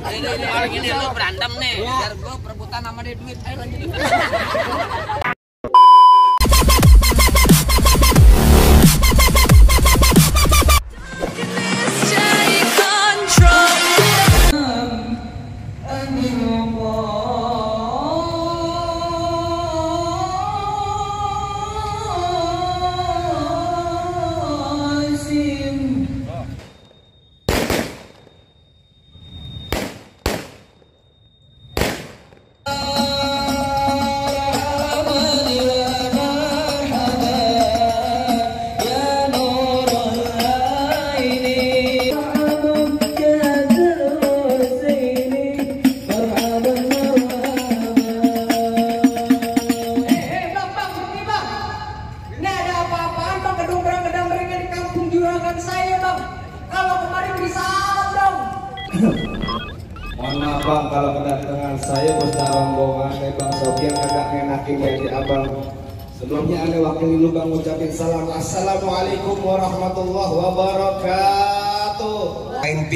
Paling ini lu berantem nih, biar gua perebutan sama dia duit. Ayo lanjut. Mohon maaf bang, kalau kedatangan saya bersama rombongan Bang Sofian agak enakin dari abang. Sebelumnya ane wakili lu bang ucapin salam. Assalamualaikum warahmatullahi wabarakatuh.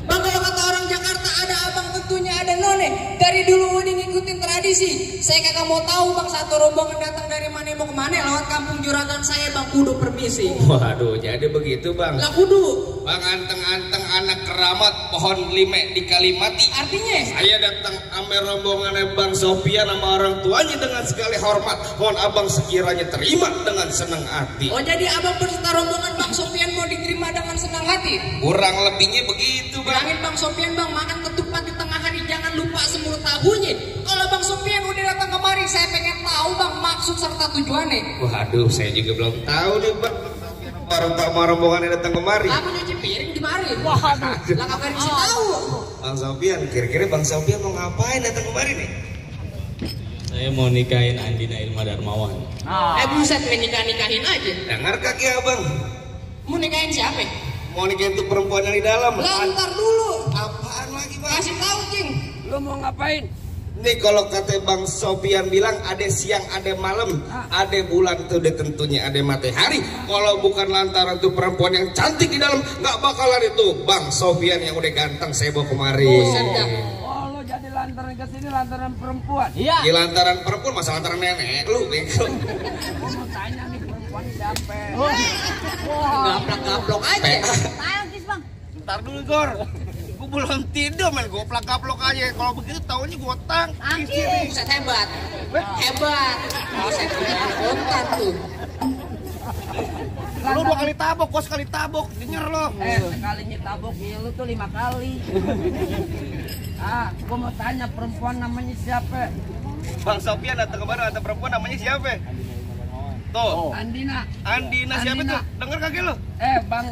Bang, kalau kata orang Jakarta ada abang tentunya ada none. Dari dulu udah ngikutin tradisi. Saya kagak mau tahu bang satu rombongan datang dari mana mau kemana lewat kampung juragan saya bang kudu permisi. Waduh, jadi begitu bang. Lah kudu. Bang anteng-anteng anak keramat pohon lime di Kalimati. Artinya? Saya datang ame rombongannya Bang Sofian sama orang tuanya dengan segala hormat. Mohon abang sekiranya terima dengan senang hati. Oh jadi abang berserta rombongan Bang Sofian mau diterima dengan senang hati? Kurang lebihnya begitu bang. Bilangin Bang Sofian bang makan ketupat di tengah hari jangan lupa 10 tahunya. Kalau Bang Sofian udah datang kemari saya pengen tahu bang maksud serta tujuannya. Waduh, saya juga belum tahu nih bang. Orang tak mau rombongan datang kemari. Kamu nyuci piring di mari. Waduh. Lah kapan bisa tahu? Bang Sofian, kira-kira Bang Sofian mau ngapain datang kemari nih? Saya mau nikahin Andina Ilma Darmawan. Buset nikahin aja. Dengar kaki abang. Mau nikahin siapa? Mau nikahin tuh perempuan yang di dalam. Lah ntar dulu. Apaan lagi bang? Kasih tahu Cing. Lu mau ngapain? Nih kalau kata Bang Sofian bilang ada siang ada malam, ada bulan itu udah tentunya ada matahari. Kalau bukan lantaran tuh perempuan yang cantik di dalam, nggak bakalan itu Bang Sofian yang udah ganteng saya bawa kemari. Oh lu jadi lantaran kesini lantaran perempuan? Iya. Di lantaran perempuan masa lantaran nenek lu bego. Mau tanya nih perempuan siapa? Gaplok-gaplok aja. Tangkis bang. Ntar dulu Gor. Gue belum tidur men, gue plak-plak aja. Kalau begitu taunya gue Tangkis. Buset hebat. Hebat. Oh saya punya kontan tuh. Lu 2 kali tabok, gue sekali tabok, denger lo. Sekali nyetabok ya lu tuh 5 kali. Gua mau tanya perempuan namanya siapa? Bang Sofian datang kemana? Ada perempuan namanya siapa? Tuh. Andina siapa tuh? Denger kagak lu? Bang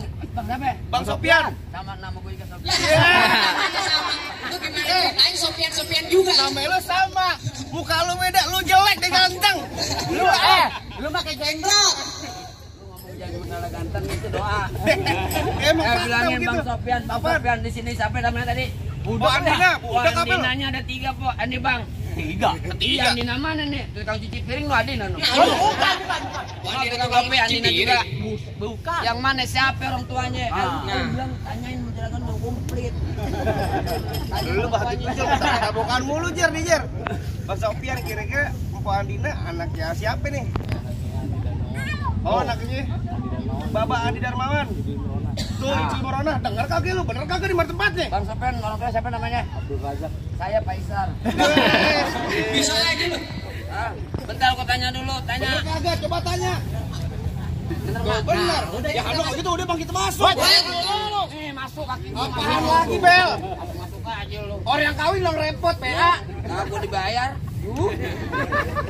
siapa? Bang Sofian. Sama nama gue juga Sofian. Namanya sama. Lu gimana ceritain Sofian juga. Nama lu sama. Muka lu beda, lu jelek deh ganteng. Lu pakai jenggot. Jangan masalah ganteng itu doa. Emang Bilangin gitu. Bang Sofian di sini siapa namanya tadi? Andina, budak apa lu? Andinanya ada 3 po. Andi Bang. 3. Iya, Andina mana nih? Tukang cuci piring lu Andina. Bukan. Tukang kopi Andina juga. Bukan. Yang mana siapa orang tuanya? Aku bilang tanyain juragan belum komplit. Lu bahas itu tabokan mulu Jer nih Jer. Bang Sofian kira-kira Mpok Andina anaknya siapa nih? Oh anaknya Bapak Andi Darmawan. Tuh Ibu Morona, dengar kagak lu? Bener kagak di mana tempatnya? Bang Sofian, orang tua siapa namanya? Abdul Razak. Saya Faisal. Bisa aja lu. Bentar aku tanya dulu, tanya. Bener kagak? Coba tanya. Bener Tuh, Bang? bener. Udah Ya kalau gitu udah bang kita masuk. Masuk kaki gua. Apaan lagi Bel? Masuk aja lu. Orang yang kawin dong repot PA. Gua dibayar.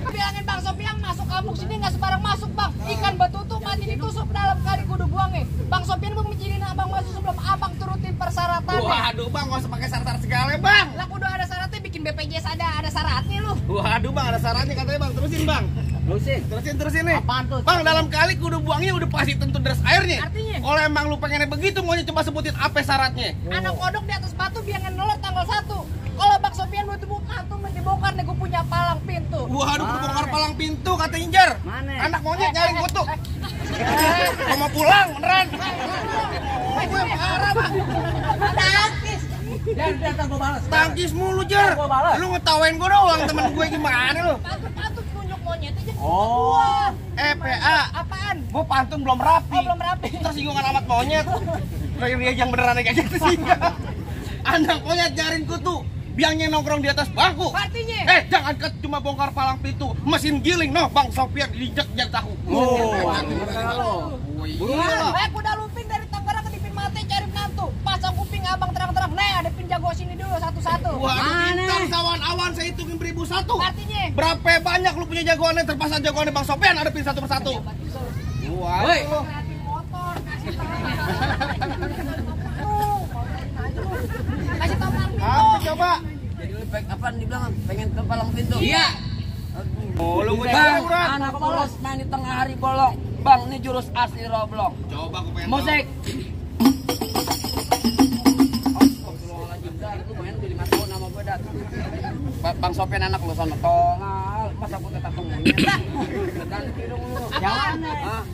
Bilangin Bang Sofian masuk kampung sini nggak sembarang masuk bang. Ikan betutu mati ditusuk dalam kali kudu buangnya. Bang Sofian mau ngizinin abang masuk sebelum abang turutin persyaratannya. Waduh bang, gak usah pakai syarat segala bang. Lah kudu ada syaratnya bikin BPJS ada syaratnya lu. Waduh bang, ada syaratnya katanya bang. Terusin bang. Terusin nih. Apaan tuh? Bang dalam kali kudu buangnya udah pasti tentu deras airnya. Artinya? Kalau emang lu pengennya begitu, maunya coba sebutin apa syaratnya. Anak kodok di atas batu biar ngelot tanggal 1. Kalau Bang Sofian mau dibuka tuh dibongkar nih gue punya palang pintu. Waduh, kudu bongkar palang pintu kata Injar. Mana? Anak monyet nyaring kutu. Mau pulang beneran. Gue marah bang. Tangkis. Jangan gua balas. Tangkis mulu, Jer. Gua balas. Lu ngetawain gua doang temen gue gimana lu? Patut nunjuk monyet aja. Oh. PA. Apaan? Gua pantun belum rapi. Oh, belum rapi. Tersinggungan amat monyet. Kayak yang beneran kayak gitu sih. Anak monyet nyarin kutu. Biangnya nongkrong di atas bangku. Artinya? Jangan cuma bongkar palang pintu, mesin giling Bang Sofian diinjek tahu. Aku udah lumping dari Tangerang ke Dipin Mate cari menantu. Pasang kuping abang terang-terang. Nih, ada pin jago sini dulu satu-satu. Waduh, bintang sawan-awan saya hitungin 1001. Artinya? Berapa banyak lu punya jagoan yang terpasang jagoannya Bang Sofian ada pin satu persatu. Woi. Kasih motor, kasih tahu. Kasih tahu palang pintu. Apa coba? Jadi lu apaan dibilang pengen ke palang pintu? Iya. Oh, lu gue Bang, jagoan. anak polos main di tengah hari bolong. Bang, ini jurus asli Roblox. Coba aku pengen. Musik. Bang Sofian anak lu sana tongal, masa aku tetap ngomongin. Ganti dong lu. Apaan? Hah?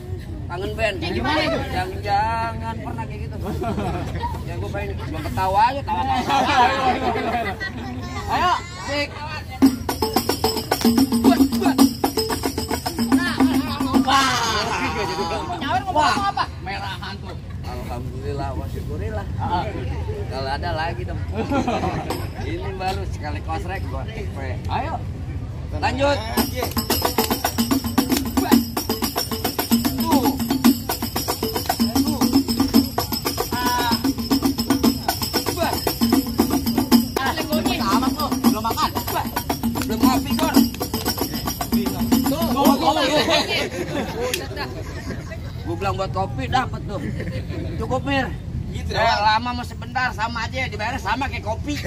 Kangen band. Gimana itu? Jangan pernah kayak gitu. Ya gue pengen belum ketawa aja, tawa. Ayo, sik. Nyawer ngomong apa? Merahan tuh. Alhamdulillah, wa syukurillah. Kalau ada lagi dong. Ini baru sekali kosrek gua. Ayo. Lanjut. Belum makan. Belum kopi, Gor. Gue bilang buat kopi dapat tuh. Cukup, Mir. Gitu Lama mau sebentar sama aja dibayar sama kayak kopi.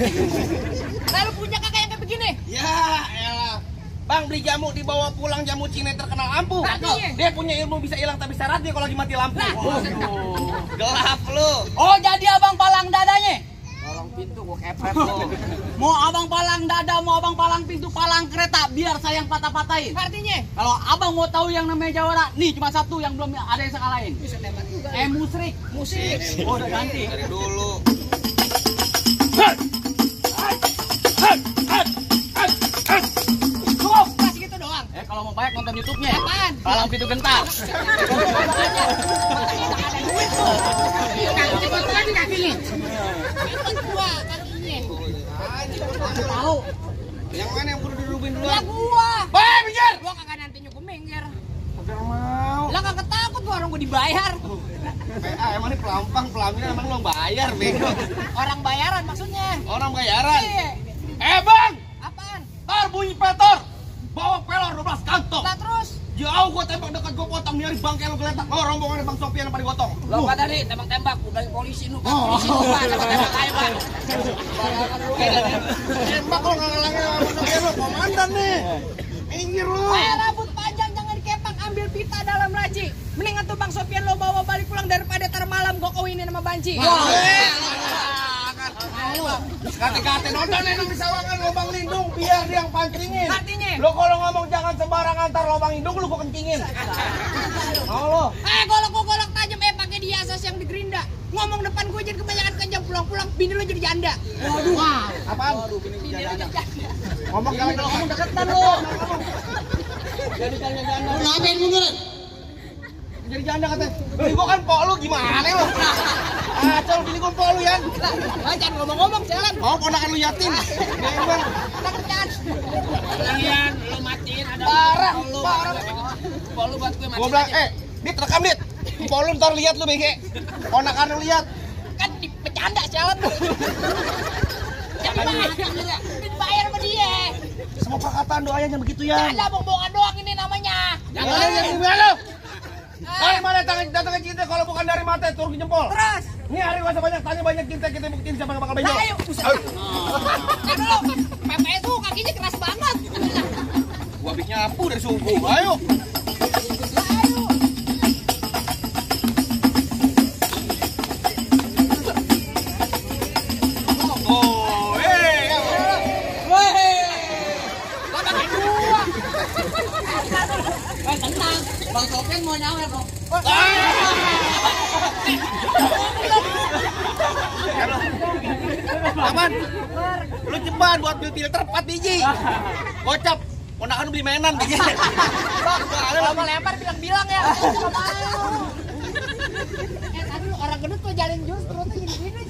Lalu punya kakak yang kayak begini? Ya elah. Bang beli jamu dibawa pulang jamu Cina terkenal lampu. Artinya? Dia punya ilmu bisa hilang tapi syaratnya kalau lagi mati lampu. Gelap lu. Oh, jadi abang palang dadanya? Palang pintu gua kepret lo. Mau abang palang dada, mau abang palang pintu, palang kereta, biar saya yang patah-patahin. Artinya? Kalau abang mau tahu yang namanya jawara, nih cuma satu yang belum ada yang sekalahin. Musrik. Musik. Oh, udah ganti. Dari dulu. Cukup, kasih gitu doang. Kalau mau banyak nonton YouTube-nya. Apaan? Palang pintu gentar. Tahu. Yang mana yang perlu dirubin dulu? Lah gua. Woi, minggir. Gua kagak nanti nyukup minggir. Kagak mau. Lah kagak takut gua orang gua dibayar. PA emang ini pelampang pelaminan emang lo bayar bego. Orang bayaran maksudnya. Orang bayaran. Iya. Bang, Apaan? tar bunyi petor. Bawa pelor 12 kantong. Lah terus. Jauh gua tembak dekat gua potong nyari bangkai lo geletak. Oh, rombongan Bang Sofian yang pada gotong. Lo kata tadi tembak-tembak, udah polisi lu kan polisi lu Pak, tembak-tembak aja Pak. Tembak lo ngalangin Bang Sofian lo komandan nih. Minggir lo. Kayak rambut panjang jangan dikepak, ambil pita dalam laci. Mendingan tuh Bang Sofian lo bawa balik pulang daripada tar malam gua kawinin sama banci. Kate-kate nonton enong di sawangan lubang lindung biar dia yang pancingin. Artinya? Lo kalau ngomong jangan sembarangan ntar lubang lindung lu gua kencingin. Mau lo? Golok tajam pakai diasas yang di gerinda. Ngomong depan gue jadi kebanyakan kejam, pulang-pulang bini lo jadi janda. Waduh. Apaan? Bini lo jadi janda. Ngomong kalau ngomong deketan lo. Jadi janda. Lu ngapain munduran? Jadi janda katanya. Bini gua kan pok lu gimana lo? Acol bini gua pok lu ya. Lah jangan ngomong-ngomong jalan. Mau ponakan lu yatim. Memang. Ada kerjaan. Kalian lu matiin ada Parah. Pol lu buat gue Gua matiin. bilang, Dit rekam Dit. Pok lu ntar lihat lu bege. Ponakan lu lihat. Kan bercanda jalan tuh. Jangan dibayar sama dia. Semua perkataan doanya jangan begitu ya. Ada bohongan doang ini namanya. Jangan yang gimana? Dari mana datangnya cinta kalau bukan dari mata turun ke jempol? Terus. Ini hari masa banyak tanya banyak cinta kita buktiin siapa yang bakal benjol. Ayo, usah. Kan lo Pepe tuh kakinya keras banget. Gua habis nyapu dari subuh. Ayo. Ayo. Oh, Tenang, Bang Sofian mau nyawer dong. Apa? ceban. Lu ceban buat beli filter 4 biji. Gocap. Ponakan beli mainan biji. Kalau mau lempar bilang-bilang ya. Tadi orang gendut tuh jalin jus perutnya gini-gini.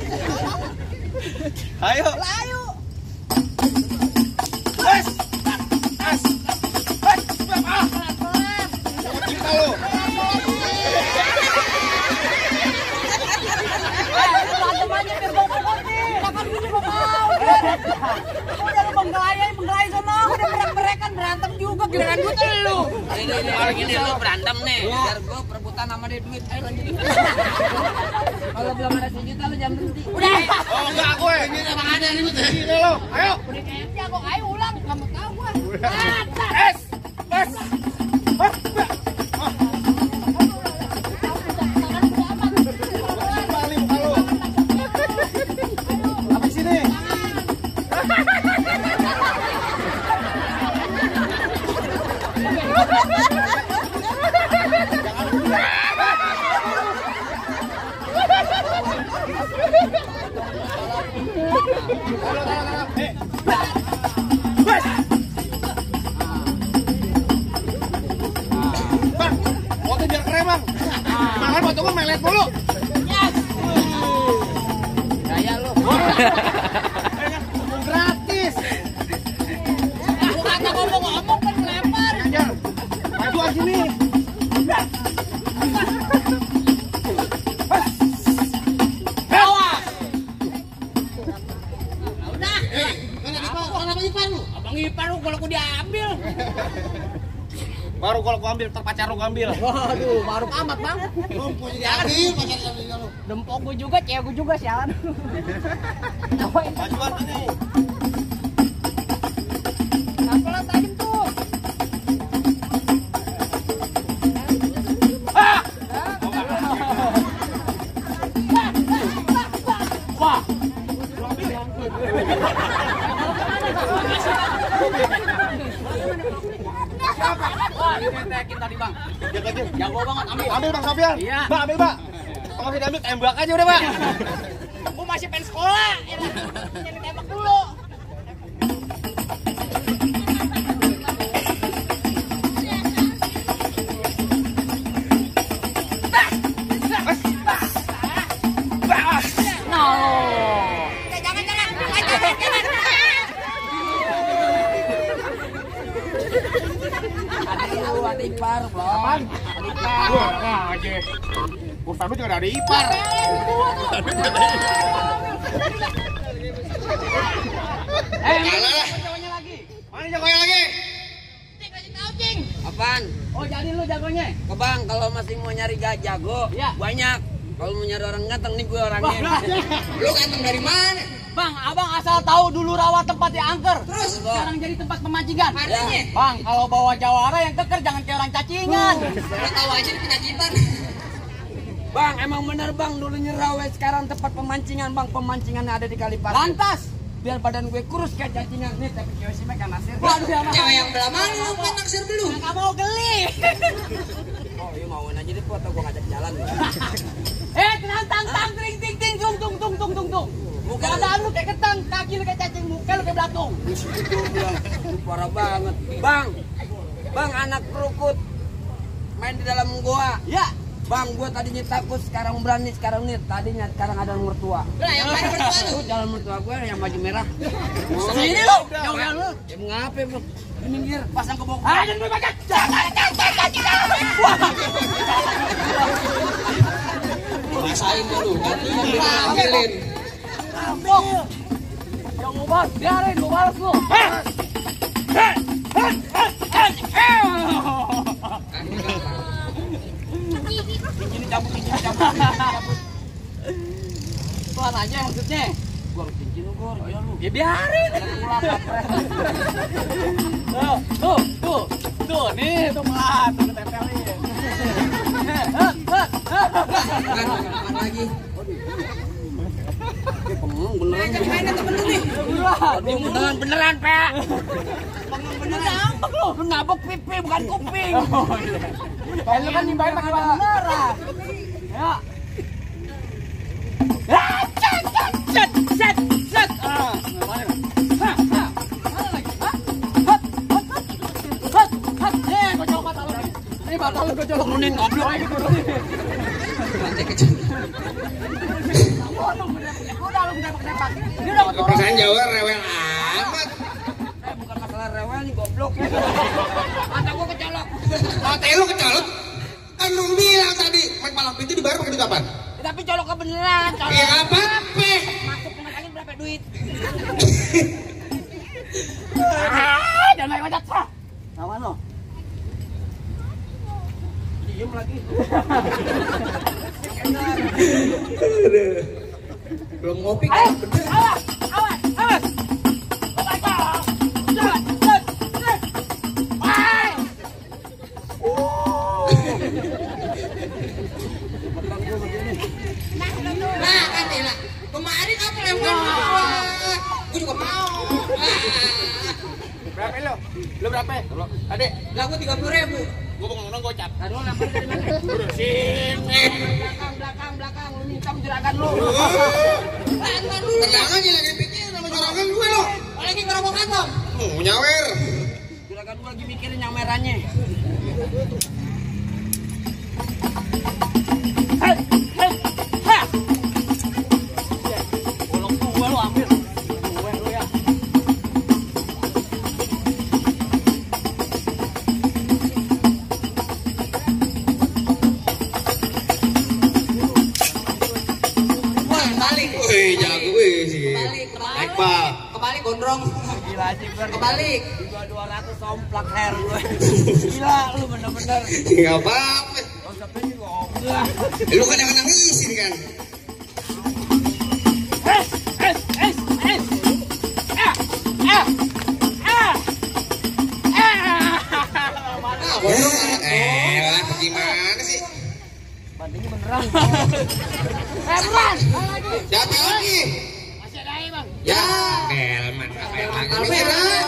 Ayo. Ayo. Wes. As. Kita lu. Berantem aja biar bokok nih. Makan dulu mau. Udah lu menggelai sono. Udah berak-berak kan berantem juga giliran gue tuh lu. Ini orang ini lu berantem nih. Biar gua perebutan sama dia duit. Ayo lanjutin. Kalau belum ada sejuta lu jangan berhenti. Udah. Oh enggak gue. Ini emang ada ribut. Ini lo. Ayo. Udah kayak jago. Ayo ulang. Kamu tahu gue. Es. Es. Habis ini. Bang, motor biar keren bang. Makan motor gue melet mulu. Gaya lu. Gratis. Lu kata ngomong-ngomong kan lempar. Ajar. Maju aja sini. Udah. Abang Ipar lu kalau aku diambil. Baru kalau gua ambil, terpacar lu gua ambil. Waduh, baru amat bang. Dempok gue juga, cewek gue juga sialan. Majuan sini. Pelan tajam tuh. Wah. Wah, ditekin tadi, Bang. Jago banget, ambil. Ambil Bang Sofian. Iya. Mbak, ambil Mbak. Kalau tidak ambil tembak aja udah Mbak. Gue masih pengen sekolah. Jadi tembak dulu. Ada ipar, Bang. Ada ipar. Wah, aja. Ustaz lu juga ada ipar. Jagonya lagi. Mana jagonya lagi? Cing, kasih tahu Cing. Apaan? Oh jadi lu jagonya? Ke Bang, kalau masih mau nyari jago, Iya. banyak. Kalau mau nyari orang ganteng nih gue orangnya. Lu ganteng dari mana? Bang, abang asal tahu dulu rawa tempat yang angker. Terus Sekarang jadi tempat pemancingan. artinya? Bang, kalau bawa jawara yang keker jangan kayak orang cacingan. Lu tahu aja nih penyakitan. Bang, emang bener Bang, dulunya Rawe sekarang tempat pemancingan Bang. Pemancingannya ada di Kalipasir. Lantas, Biar badan gue kurus kayak cacingan nih, tapi cewek sih mereka nasir. waduh ya Cewek yang belah mana lu kan naksir belum? Kamu mau geli. Oh iya mauin aja deh foto, gue ngajak jalan. Tenang, tang, ting, ting, ting, tung. Muka Keadaan lu kayak ketang, kaki lu kayak cacing, muka lu kayak belatung. itu bilang, parah banget. Bang anak kerukut main di dalam gua. Ya, Bang, gua tadinya takut, sekarang berani, sekarang ada mertua. Lah yang mana mertua lu? Tuh jalan mertua gua yang baju merah. sini lu. Jauh lu. Ya mengapa bang? Di minggir, pasang ke bawah. Jangan berbakat. Rasain dulu, nanti ambilin. Bok. Yang mau balas, biarin gua balas lu. Ini cabut. Tuan aja maksudnya. Gua cincin gua, ya lu. Ya biarin. Tuh, nih tuh mah, tuh ketempelin. Makan lagi. Pengong beneran. Mana temen lu nih? Beneran, Pak. Beneran ngambek lu. Lu nabok pipi bukan kuping. Lu kan nimbain pakai batu beneran. Ya. Set. turunin goblok aja turunin. Perasaan Jawa rewel amat. Bukan masalah rewel nih goblok. Mata gua kecolok. Mata lu kecolok? Kan lu bilang tadi main palang pintu dibayar pakai duit kapan? Tapi colok kebeneran, colok. Ya apa-apa. Masuk kena angin berapa duit? Jangan main macet sah. Sama lo. Diem lagi. Belum ngopi Ayo, kan? awas, awas, awas. Nah, kan Tila. Kemarin kamu lempar gua. Gua juga mau. Berapa lo? Lo berapa? Adek, Lagu 30.000. gua mau ngomong gocap. Aduh, lempar dari mana? Sini. Belakang, lu minta juragan lu. Tenang aja lagi pikir sama juragan gue lo. Lagi ngerobokan dong. Nyawer. Juragan gua lagi mikirin yang merahnya. Hei, hei, ha. Bolong gua lu ambil. Gue lu ya. Wah, balik. Wih, jago wih sih. Kebalik, Ekbal. Kebalik gondrong. Gila aja gua. Kebalik. Gua 200 somplak hair gua. Gila lu bener-bener. Enggak apa-apa. Konsepnya juga ogah. Lu kadang-kadang ngisi kan. Es. Ah. Lah, gimana sih? Bandingnya beneran. Beneran. Siapa lagi? Masih ada air, Bang. Ya, Elman apa yang lagi merah?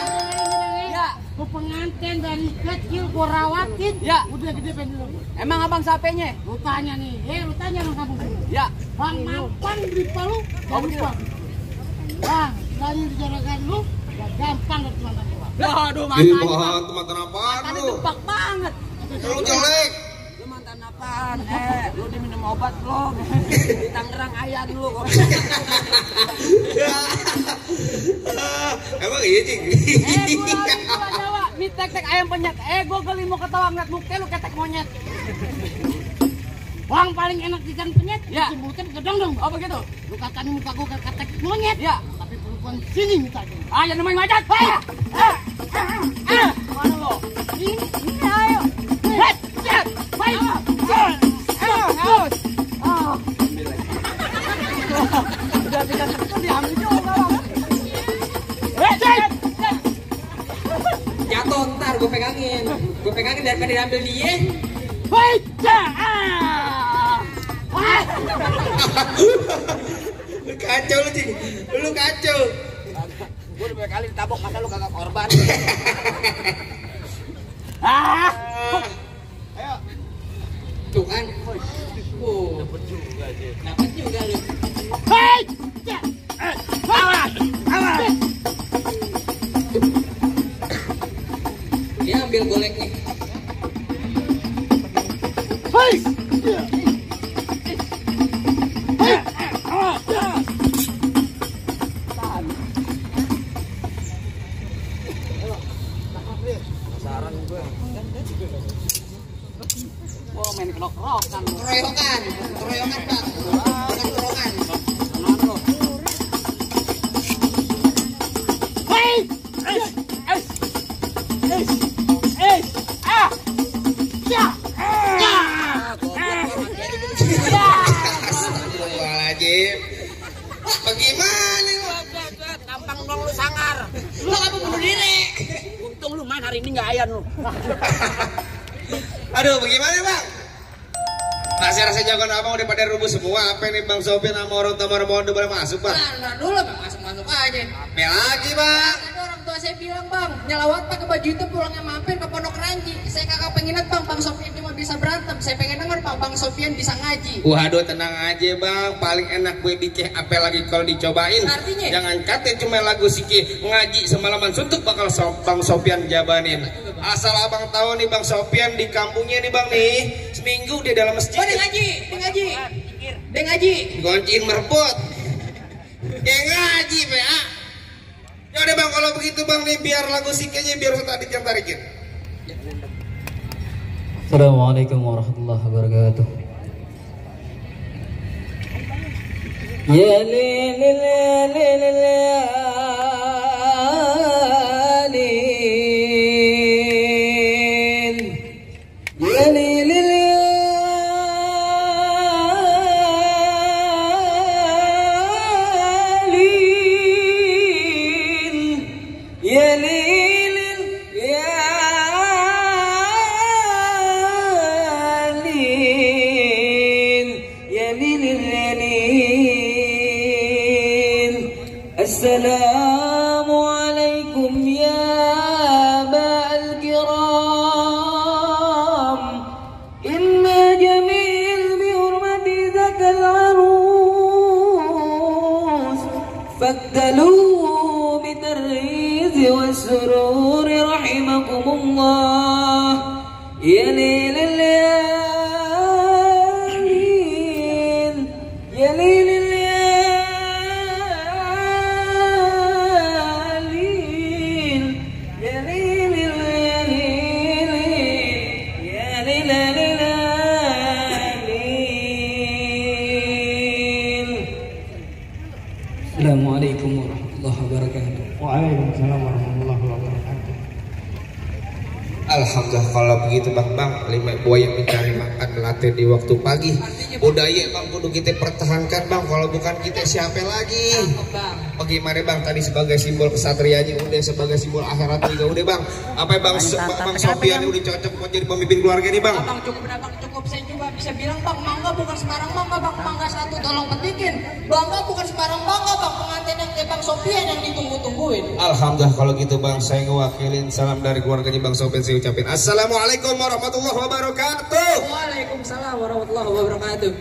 Ya, Gua pengantin dari kecil gua rawatin. ya. Udah gede pengen. Emang abang sapenya? Lu tanya nih, lu tanya sama kamu. Ya. Bang Mampang di Palu, gampang. Bang, tanya di jarakan lu, ya gampang dari mantan gua. Waduh, Ih, mantan. mantan apaan Mantannya lu? tumpak banget. Lu jelek. Lu mantan apaan? Lu diminum obat belum? Di Tangerang ayan lu kok. Emang iya, Cing? Gua Jawa, mie tek-tek ayam penyet. Gua geli mau ketawa ngeliat muka lu ketek monyet. Bang paling enak ikan penyet, Ya. disebutkan gedong dong. Oh begitu? Lu katanya muka gua kayak ketek monyet. Ya. Tapi perempuan sini minta gini. Jangan main macet. Mana lo? Ini ayo. Hei, cet. Baik. Haus. Udah tinggal satu diambil juga bang. Cet. Jatuh ntar gue pegangin. Gue pegangin daripada diambil dia. Baik. Lu kacau lu, Cing. Lu kacau. Gua udah banyak kali ditabok, masa lu kagak korban? Ayo. Tuh kan. Dapat juga lu. Hei. Awas. Dia ambil goleknya. Hei. Wah, main kerok-kerokan lu. Keroyokan Pak. Bukan kerokan. Hei! Ya! Astagfirullahaladzim. Bagaimana lu? Gampang dong lu sangar. Lu apa bunuh diri? Untung lu main hari ini nggak ayan lu. Aduh, bagaimana, Bang? Rasa jagoan abang udah pada rubuh semua. Apa nih Bang Sofian sama orang tua Marmondo boleh masuk, Bang? Nah dulu masuk aja. Apa lagi, Bang? Tadi orang tua saya bilang bang, nyelawat pakai baju itu pulangnya mampir ke Pondok Ranji. Saya kagak pengen lihat bang Sofian cuma bisa berantem. Saya pengen denger bang Sofian bisa ngaji. Waduh, tenang aja, Bang. Paling enak gue diceh apa lagi kalau dicobain. Artinya? Jangan kate cuma lagu Siki ngaji semalaman suntuk bakal Bang Sofian jabanin. Asal abang tahu nih Bang Sofian di kampungnya nih Bang nih seminggu dia dalam masjid. Oh, deng ngaji. Goncin merbot. Ya ngaji PA. Ya udah bang, kalau begitu bang nih biar lagu sikenya biar Ustaz Adit yang tarikin. Assalamualaikum warahmatullahi wabarakatuh. Ya lilil السلام عليكم يا أبا الكرام إنا جميل بحرمة ذاك العروس فاقتلوا بالترهيز والسرور رحمكم الله يا ليل الليالين يا ليل Assalamualaikum warahmatullahi wabarakatuh. Waalaikumsalam warahmatullahi wabarakatuh. Alhamdulillah kalau begitu bang, lima buaya mencari makan melatih di waktu pagi. Budaya bang kudu kita pertahankan bang, kalau bukan kita siapa lagi? Bagaimana bang tadi sebagai simbol kesatrianya udah, sebagai simbol akhirat juga udah bang. Apa bang Sofian udah cocok buat jadi pemimpin keluarga nih bang? Abang cukup saya juga bisa bilang bang, mangga bukan sembarang mangga bang, mangga satu tolong petikin. Bangga bukan sembarang bangga bang, pengantin yang kayak Bang Sofian yang ditunggu-tungguin. Alhamdulillah kalau gitu bang, saya ngewakilin salam dari keluarganya Bang Sofian, saya ucapin Assalamualaikum warahmatullahi wabarakatuh. Waalaikumsalam warahmatullahi wabarakatuh.